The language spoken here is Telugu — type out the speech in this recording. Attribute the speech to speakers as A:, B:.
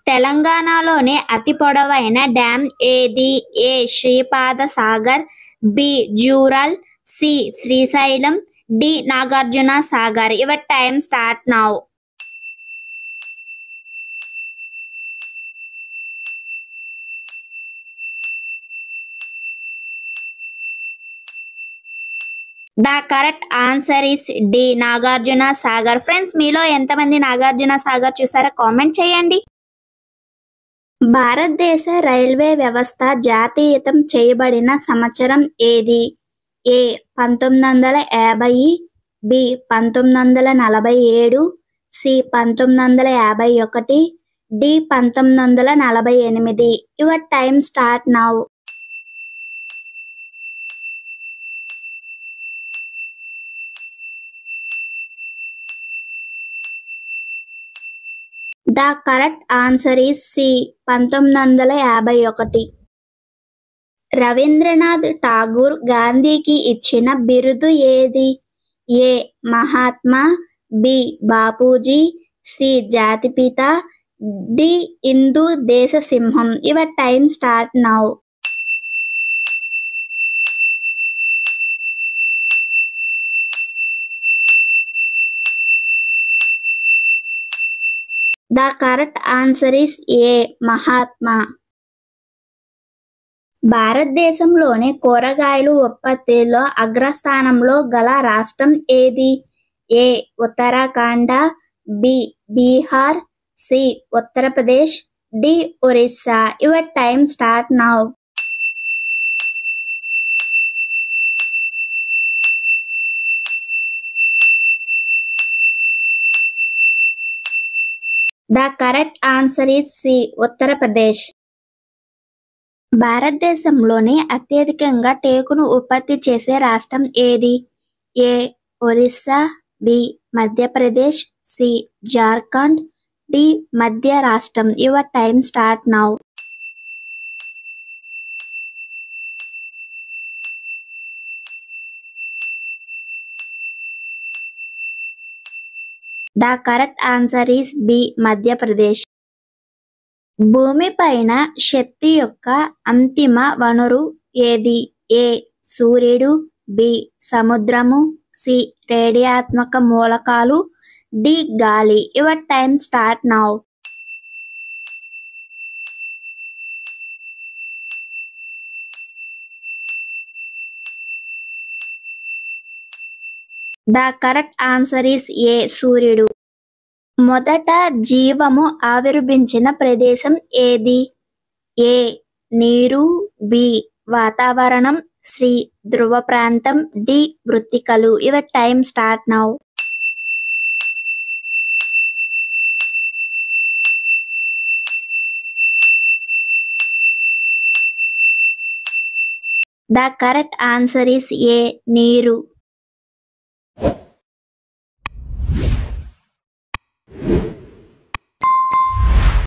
A: తెలంగాణలోని అతి పొడవైన డ్యామ్ ఏది? A. Sripada Sagar, B. Jurala, C. Srisailam, D. Nagarjuna Sagar. Your time start now. The correct answer is D. Nagarjuna Sagar. Friends, మీలో ఎంతమంది నాగార్జున సాగర్ చూసారో కామెంట్ చేయండి. భారతదేశ రైల్వే వ్యవస్థ జాతీయతం చేయబడిన సంవత్సరం ఏది? A. 1950, B. 1947, C. 1951, D. 1948. Your time start now. The correct answer is C. 1951. Rabindranath Tagore గాంధీకి ఇచ్చిన బిరుదు ఏది? A. Mahatma, B. Bapuji, C. జాతిపిత, డి. హిందూ దేశ సింహం. Your time start now. The correct answer is A. Mahatma. భారతదేశంలోని కూరగాయలు ఉత్పత్తిలో అగ్రస్థానంలో గల రాష్ట్రం ఏది? A. Uttarakhand, B. Bihar, C. Uttar Pradesh, D. Orissa. Your time start now. The correct answer is C. Uttar Pradesh. భారతదేశంలోని అత్యధికంగా టేకును ఉత్పత్తి చేసే రాష్ట్రం ఏది? A. Orissa, B. Madhya Pradesh, C. Jharkhand, D. మధ్య రాష్ట్రం. Your time start now. The correct answer is B. Madhya Pradesh. భూమిపైన శక్తి యొక్క అంతిమ వనరు ఏది? ఏ. సూర్యుడు, బి. సముద్రము, సి. రేడియాత్మక మూలకాలు, డి. గాలి. Your time start now. The correct answer is ఏ. సూర్యుడు. మొదట జీవము ఆవిర్భవించిన ప్రదేశం ఏది? ఏ. నీరు, బి. వాతావరణం, సి. ధ్రువ ప్రాంతం, డి. మృత్తికలు. Your time start now. The correct answer is A. నీరు.